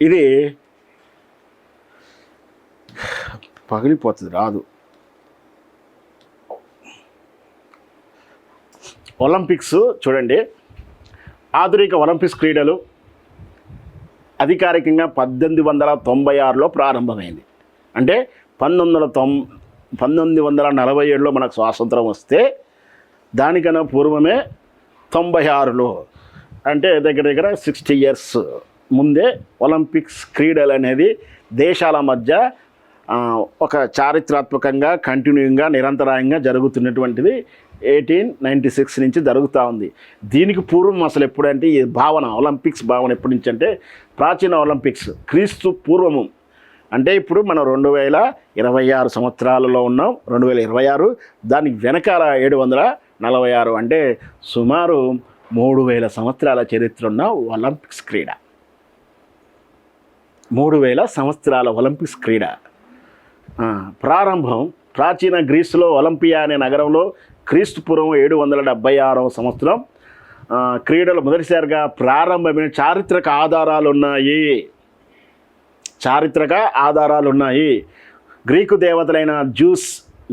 ఇది పగిలిపోతుంది, రాదు. ఒలింపిక్స్ చూడండి, ఆధునిక ఒలింపిక్స్ క్రీడలు అధికారికంగా 1896లో ప్రారంభమైంది. అంటే 1947లో మనకు స్వాతంత్రం వస్తే దానికన్నా పూర్వమే 96లో, అంటే దగ్గర దగ్గర 60 years ముందే ఒలింపిక్స్ క్రీడలు అనేది దేశాల మధ్య ఒక చారిత్రాత్మకంగా కంటిన్యూగా నిరంతరాయంగా జరుగుతున్నటువంటిది 1896 నుంచి జరుగుతూ ఉంది. దీనికి పూర్వం అసలు ఎప్పుడంటే ఈ భావన, ఒలింపిక్స్ భావన ఎప్పటి నుంచి అంటే ప్రాచీన ఒలింపిక్స్ క్రీస్తు పూర్వము. అంటే ఇప్పుడు మనం 2026 సంవత్సరాలలో ఉన్నాం, 2026. దానికి వెనకాల 746, అంటే సుమారు 3000 సంవత్సరాల చరిత్ర ఉన్న ఒలింపిక్స్ క్రీడ. 3000 సంవత్సరాల ఒలింపిక్స్ క్రీడ ప్రారంభం ప్రాచీన గ్రీసులో ఒలింపియా అనే నగరంలో క్రీస్తు పూర్వం 776వ సంవత్సరం క్రీడలు మొదటిసారిగా ప్రారంభమైన చారిత్రక ఆధారాలు ఉన్నాయి. గ్రీకు దేవతలైన జ్యూస్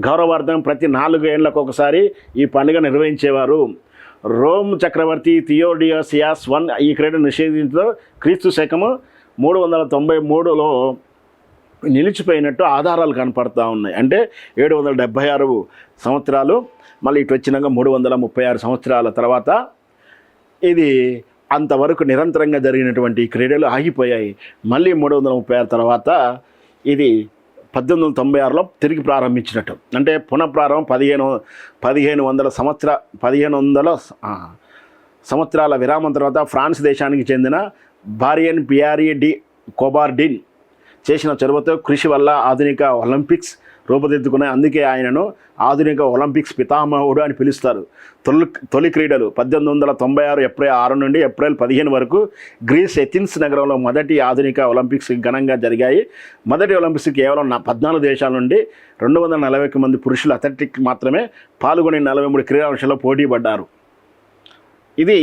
గౌరవార్థం ప్రతి 4 ఏళ్లకు ఒకసారి ఈ పండుగ నిర్వహించేవారు. రోమ్ చక్రవర్తి థియోడియోసియాస్ I ఈ క్రీడను నిషేధించడం క్రీస్తు శకము 393లో నిలిచిపోయినట్టు ఆధారాలు కనపడతా ఉన్నాయి. అంటే 776 సంవత్సరాలు, మళ్ళీ ఇటు వచ్చినాక 336 సంవత్సరాల తర్వాత ఇది అంతవరకు నిరంతరంగా జరిగినటువంటి క్రీడలు ఆగిపోయాయి. మళ్ళీ 336 తర్వాత ఇది 1896లో తిరిగి ప్రారంభించినట్టు. అంటే పునఃప్రారంభం 1500 సంవత్సరాల విరామం తర్వాత ఫ్రాన్స్ దేశానికి చెందిన బారియన్ పియారీ డి కోబార్డిన్ చేసిన చొరవతో కృషి వల్ల ఆధునిక ఒలింపిక్స్ రూపుదిద్దుకున్నాయి. అందుకే ఆయనను ఆధునిక ఒలింపిక్స్ పితామహుడు అని పిలుస్తారు. తొలి క్రీడలు 1896 ఏప్రిల్ 6 నుండి ఏప్రిల్ 15 వరకు గ్రీస్ ఎథెన్స్ నగరంలో మొదటి ఆధునిక ఒలింపిక్స్ ఘనంగా జరిగాయి. మొదటి ఒలింపిక్స్ కేవలం 14 దేశాల నుండి 241 మంది పురుషులు అథ్లెటిక్ మాత్రమే పాల్గొని 43 క్రీడాంశాల్లో పోటీ పడ్డారు. ఇది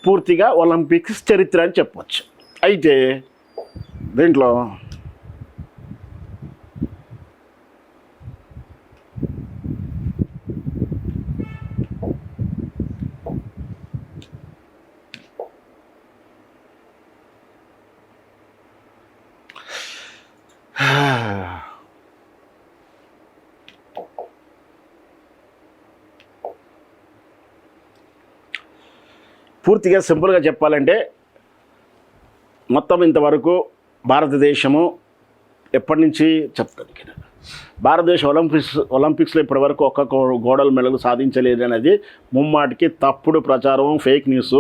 పూర్తిగా ఒలింపిక్స్ చరిత్ర అని చెప్పవచ్చు. అయితే దీంట్లో పూర్తిగా సింపుల్గా చెప్పాలంటే మొత్తం ఇంతవరకు భారతదేశము ఎప్పటి నుంచి చెప్తాను, భారతదేశం ఒలింపిక్స్లో ఇప్పటివరకు ఒక్క గోల్డ్ మెడల్ సాధించలేదు అనేది ముమ్మాటికి తప్పుడు ప్రచారం, ఫేక్ న్యూస్.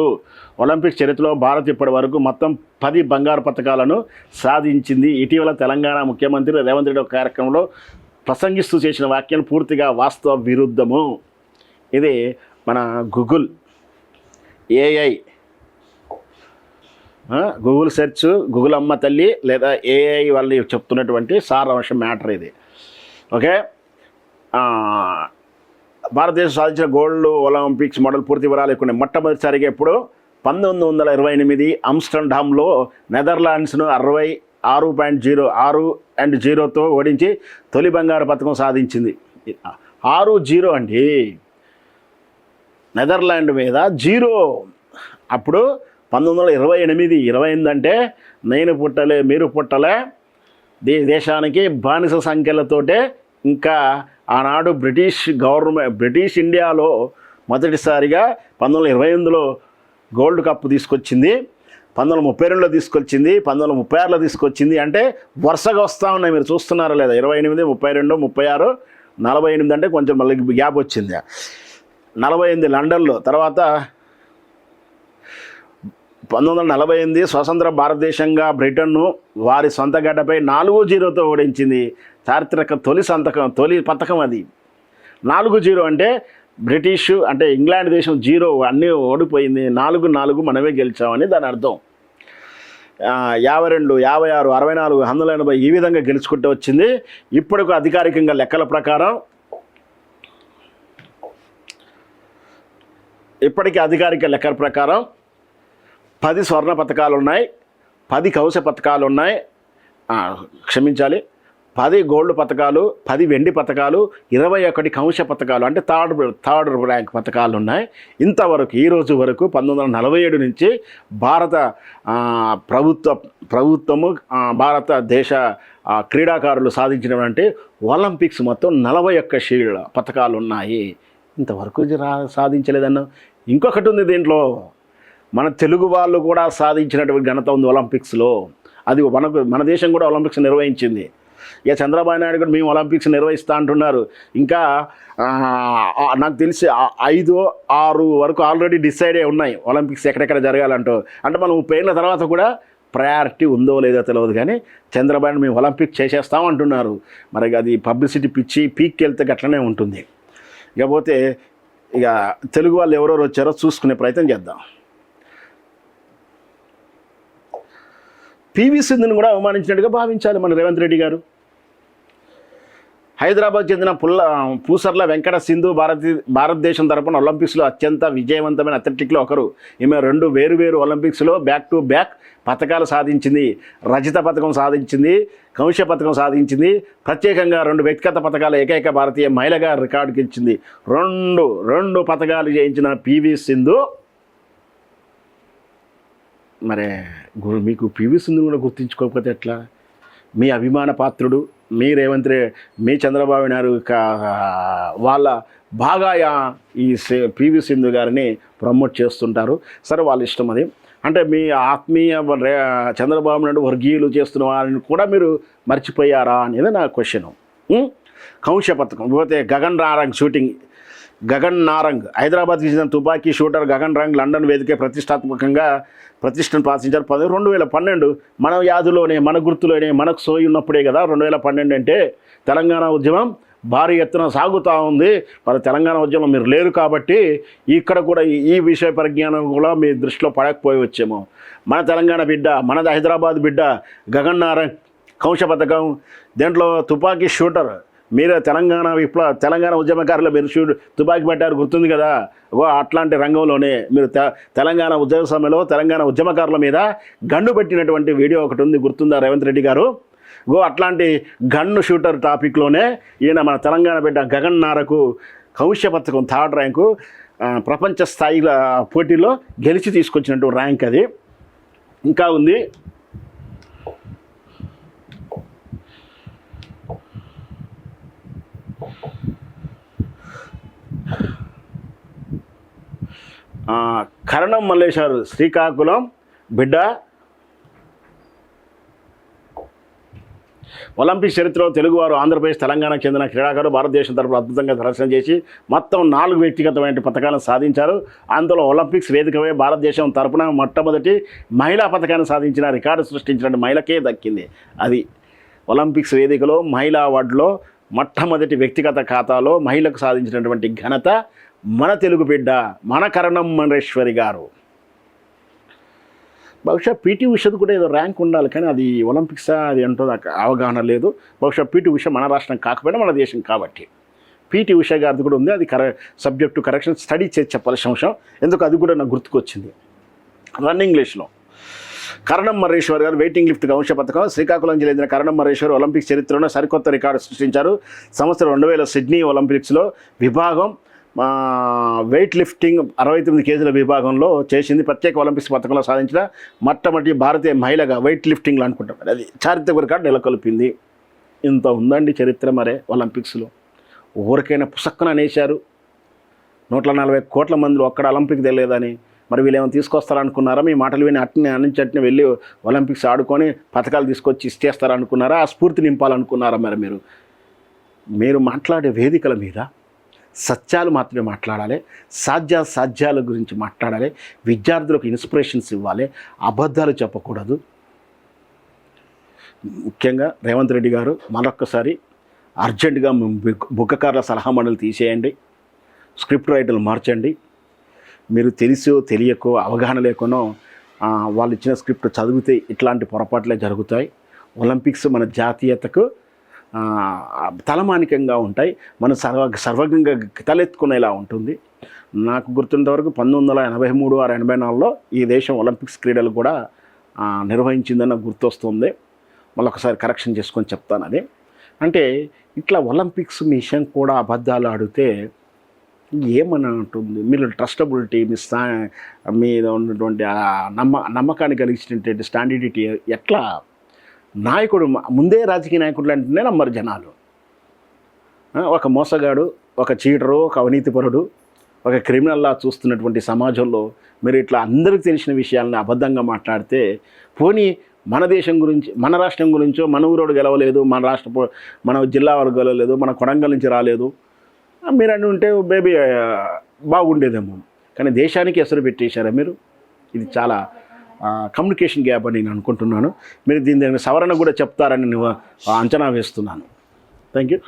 ఒలింపిక్స్ చరిత్రలో భారత్ ఇప్పటి వరకు మొత్తం 10 బంగారు పతకాలను సాధించింది. ఇటీవల తెలంగాణ ముఖ్యమంత్రి రేవంత్ రెడ్డి ఒక కార్యక్రమంలో ప్రసంగిస్తూ చేసిన వ్యాఖ్యలు పూర్తిగా వాస్తవ విరుద్ధము. ఇది మన Google AI, Google search, Google అమ్మ తల్లి లేదా ఏఐ వాళ్ళు చెప్తున్నటువంటి సారాంశం మ్యాటర్ ఇది. ఓకే, భారతదేశం సాధించిన గోల్డ్ ఒలింపిక్స్ మోడల్ పూర్తి వివరాలు ఎక్కువ. మొట్టమొదటిసారిగా ఎప్పుడు 1928 ఆమ్స్టర్డామ్లో నెదర్లాండ్స్ను 66.06 ఓడించి తొలి బంగారు పతకం సాధించింది. 6-0 అండి, నెదర్లాండ్ మీద 0. అప్పుడు 1928 అంటే నేను పుట్టలే, మీరు పుట్టలే, దేశానికి బానిస సంఖ్యలతోటే. ఇంకా ఆనాడు బ్రిటిష్ ఇండియాలో మొదటిసారిగా 1928లో గోల్డ్ కప్ తీసుకొచ్చింది, 1932లో తీసుకొచ్చింది, 1936లో తీసుకొచ్చింది. అంటే వరుసగా వస్తూ ఉన్నాయి, మీరు చూస్తున్నారా లేదా? 28, 32, 36, 48 అంటే కొంచెం మళ్ళీ గ్యాప్ వచ్చింది. 48 లండన్లో, తర్వాత 1948 స్వతంత్ర భారతదేశంగా బ్రిటన్ను వారి సొంత గడ్డపై 4-0తో ఓడించింది. చారిత్రక తొలి పథకం అది. 4-0 అంటే బ్రిటిష్ అంటే ఇంగ్లాండ్ దేశం 0 అన్నీ ఓడిపోయింది, 4-4 మనమే గెలిచామని దాని అర్థం. 52, 56, 64, 180 ఈ విధంగా గెలుచుకుంటూ వచ్చింది. ఇప్పటికి అధికారికంగా లెక్కల ప్రకారం ఇప్పటికీ అధికారిక లెక్కల ప్రకారం 10 స్వర్ణ పతకాలు ఉన్నాయి, 10 కౌశ పథకాలు ఉన్నాయి, క్షమించాలి, 10 గోల్డ్ పథకాలు, 10 వెండి పథకాలు, 21 కౌశ పథకాలు, అంటే థర్డ్ ర్యాంక్ పథకాలు ఉన్నాయి. ఇంతవరకు ఈ రోజు వరకు 1947 నుంచి భారత ప్రభుత్వము భారతదేశ క్రీడాకారులు సాధించినటువంటి ఒలింపిక్స్ మొత్తం 41 షీల్డ్ పథకాలు ఉన్నాయి. ఇంతవరకు సాధించలేదన్న. ఇంకొకటి ఉంది దీంట్లో, మన తెలుగు వాళ్ళు కూడా సాధించినటువంటి ఘనత ఉంది ఒలింపిక్స్లో. అది మన దేశం కూడా ఒలింపిక్స్ నిర్వహించింది. ఇక చంద్రబాబు నాయుడు కూడా మేము ఒలింపిక్స్ నిర్వహిస్తూ అంటున్నారు. ఇంకా నాకు తెలిసి 5-6 వరకు ఆల్రెడీ డిసైడ్ అయి ఉన్నాయి ఒలింపిక్స్ ఎక్కడెక్కడ జరగాలంటూ. అంటే మనం 30 ఏళ్ళ తర్వాత కూడా ప్రయారిటీ ఉందో లేదో తెలియదు, కానీ చంద్రబాబు మేము ఒలింపిక్స్ చేసేస్తాం అంటున్నారు. మరి అది పబ్లిసిటీ పిచ్చి పీక్కి వెళ్తే గట్లనే ఉంటుంది. ఇకపోతే ఇక తెలుగు వాళ్ళు ఎవరెవరు వచ్చారో చూసుకునే ప్రయత్నం చేద్దాం. పివి సింధుని కూడా అవమానించినట్టుగా భావించాలి మన రేవంత్ రెడ్డి గారు. హైదరాబాద్ చెందిన పూసర్ల వెంకట సింధు భారతదేశం తరపున ఒలింపిక్స్లో అత్యంత విజయవంతమైన అథ్లెటిక్లో ఒకరు. ఈమె 2 వేరు ఒలింపిక్స్లో బ్యాక్ టు బ్యాక్ పథకాలు సాధించింది. రజత పథకం సాధించింది, కౌశ పథకం సాధించింది. ప్రత్యేకంగా 2 వ్యక్తిగత పథకాల ఏకైక భారతీయ మహిళగా రికార్డుకి ఇచ్చింది. 2 పథకాలు జయించిన పివి సింధు. మరి మీకు పివి సింధు కూడా గుర్తించుకోకపోతే ఎట్లా? మీ అభిమాన పాత్రుడు మీ రేవంత్ మీ చంద్రబాబు నాయుడు వాళ్ళ బాగా ఈ పివి సింధు గారిని ప్రమోట్ చేస్తుంటారు. సరే, వాళ్ళ ఇష్టం అది. అంటే మీ ఆత్మీయ చంద్రబాబు నాయుడు వర్గీయులు చేస్తున్న వారిని కూడా మీరు మర్చిపోయారా అనేది నా క్వశ్చను. కౌశ పథకం పోతే గగన్ నారంగ్ హైదరాబాద్కి చెందిన తుపాకీ షూటర్ గగన్ నారంగ్ లండన్ వేదిక ప్రతిష్టను పాసించారు. 2012 మన యాదులోనే మన గుర్తులోనే మనకు సోయి ఉన్నప్పుడే కదా 2012 అంటే తెలంగాణ ఉద్యమం భారీ ఎత్తున సాగుతూ ఉంది. మరి తెలంగాణ ఉద్యమం మీరు లేరు కాబట్టి ఇక్కడ కూడా ఈ విషయ పరిజ్ఞానం కూడా మీ దృష్టిలో పడకపోయి వచ్చేమో. మన తెలంగాణ బిడ్డ, మనది హైదరాబాద్ బిడ్డ గగన్ నారంగ్ కౌశ పథకం, దేంట్లో తుపాకీ షూటర్. మీరు తెలంగాణ ఉద్యమకారులు మీరు తుపాకీ పట్టారు, గుర్తుంది కదా. అట్లాంటి రంగంలోనే మీరు తెలంగాణ ఉద్యమ సమయంలో తెలంగాణ ఉద్యమకారుల మీద గన్ను పెట్టినటువంటి వీడియో ఒకటి ఉంది, గుర్తుందా రేవంత్ రెడ్డి గారు? అట్లాంటి గన్ను షూటర్ టాపిక్లోనే ఈయన మన తెలంగాణ బిడ్డ గగన్ నారకు కౌశ పథకం 3rd ర్యాంకు ప్రపంచ స్థాయిల పోటీలో గెలిచి తీసుకొచ్చినట్టు ర్యాంక్ అది. ఇంకా ఉంది, కరణం మల్లేశారు శ్రీకాకుళం బిడ్డ. ఒలింపిక్ చరిత్రలో తెలుగువారు ఆంధ్రప్రదేశ్ తెలంగాణకు చెందిన క్రీడాకారులు భారతదేశం తరపున అద్భుతంగా ప్రదర్శన చేసి మొత్తం 4 వ్యక్తిగతమైన పథకాలను సాధించారు. అందులో ఒలింపిక్స్ వేదికపై భారతదేశం తరపున మొట్టమొదటి మహిళా పథకాన్ని సాధించిన రికార్డు సృష్టించిన మహిళకే దక్కింది. అది ఒలింపిక్స్ వేదికలో మహిళా అవార్డులో మొట్టమొదటి వ్యక్తిగత ఖాతాలో మహిళకు సాధించినటువంటి ఘనత మన తెలుగు బిడ్డ మన కరణం మల్లేశ్వరి గారు. బహుశా పీటీ ఉషది కూడా ఏదో ర్యాంక్ ఉండాలి, కానీ అది ఒలింపిక్సా అది అంటూ నాకు అవగాహన లేదు. బహుశా పీటీ ఉష మన రాష్ట్రం కాకపోయినా మన దేశం కాబట్టి పీటీ ఉష గారిది కూడా ఉంది. అది సబ్జెక్టు కరెక్షన్ స్టడీ చేసి చెప్పాల్సిన అంశం. ఎందుకు అది కూడా నాకు గుర్తుకొచ్చింది. రన్నింగ్ రేస్లో కరణం మల్లేశ్వర్ గారు వెయిటింగ్ లిఫ్ట్ కౌశ పథకం. శ్రీకాకుళం చెందిన కరణం మల్లేశ్వర్ ఒలింపిక్స్ చరిత్రలో సరికొత్త రికార్డు సృష్టించారు. సంవత్సరం 2000 సిడ్నీ ఒలింపిక్స్లో విభాగం వెయిట్ లిఫ్టింగ్ 69 కేజీల విభాగంలో చేసింది. ప్రత్యేక ఒలింపిక్స్ పథకంలో సాధించిన మొట్టమొదటి భారతీయ మహిళగా వెయిట్ లిఫ్టింగ్లో అనుకుంటాం. అది చారిత్రక రికార్డు నెలకొల్పింది. ఇంత ఉందండి చరిత్ర మరే ఒలింపిక్స్లో. ఊరికైనా పుసక్కన అనేశారు. 140 కోట్ల మందిలో ఒక్కడ ఒలింపిక్ తెలియదని. మరి వీళ్ళు ఏమైనా తీసుకొస్తారనుకున్నారా? మీ మాటలు విని అట్నే వెళ్ళి ఒలింపిక్స్ ఆడుకొని పథకాలు తీసుకొచ్చి ఇచ్చేస్తారనుకున్నారా? ఆ స్ఫూర్తి నింపాలనుకున్నారా? మరి మీరు మాట్లాడే వేదికల మీద సత్యాలు మాత్రమే మాట్లాడాలి, సాధ్యాల గురించి మాట్లాడాలి, విద్యార్థులకు ఇన్స్పిరేషన్స్ ఇవ్వాలి, అబద్ధాలు చెప్పకూడదు. ముఖ్యంగా రేవంత్ రెడ్డి గారు మరొక్కసారి అర్జెంటుగా బుగ్గకారుల సలహా మండలి తీసేయండి, స్క్రిప్ట్ రైటర్లు మార్చండి. మీరు తెలిసో తెలియకో అవగాహన లేకునో వాళ్ళు ఇచ్చిన స్క్రిప్ట్ చదివితే ఇట్లాంటి పొరపాట్లే జరుగుతాయి. ఒలింపిక్స్ మన జాతీయతకు తలమానికంగా ఉంటాయి. మనం సర్వజ్ఞంగా తలెత్తుకునేలా ఉంటుంది. నాకు గుర్తున్నంత వరకు 1983 or 84లో ఈ దేశం ఒలింపిక్స్ క్రీడలు కూడా నిర్వహించిందని నాకు గుర్తొస్తుంది. మళ్ళొకసారి కరెక్షన్ చేసుకొని చెప్తాను అది. అంటే ఇట్లా ఒలింపిక్స్ విషయం కూడా అబద్ధాలు ఆడితే ఏమని ఉంటుంది? మీరు ట్రస్టబిలిటీ మీద ఉన్నటువంటి నమ్మకాన్ని కలిగించినటువంటి స్టాండర్డిటీ ఎట్లా? నాయకుడు ముందే రాజకీయ నాయకుడు అంటేనే నమ్మరు జనాలు. ఒక మోసగాడు, ఒక చీటరు, ఒక అవినీతిపరుడు, ఒక క్రిమినల్లా చూస్తున్నటువంటి సమాజంలో మీరు ఇట్లా అందరికీ తెలిసిన విషయాలను అబద్ధంగా మాట్లాడితే, పోనీ మన దేశం గురించి, మన రాష్ట్రం గురించో, మన ఊరోడు గెలవలేదు, మన జిల్లా వాళ్ళు గెలవలేదు, మన కొడంగల్ నుంచి రాలేదు మీరు అని ఉంటే బేబీ బాగుండేదేమో. కానీ దేశానికి ఎసరు పెట్టేశారా మీరు? ఇది చాలా కమ్యూనికేషన్ గ్యాప్ అని నేను అనుకుంటున్నాను. మీరు దీని సవరణ కూడా చెప్తారని అంచనా వేస్తున్నాను. Thank you.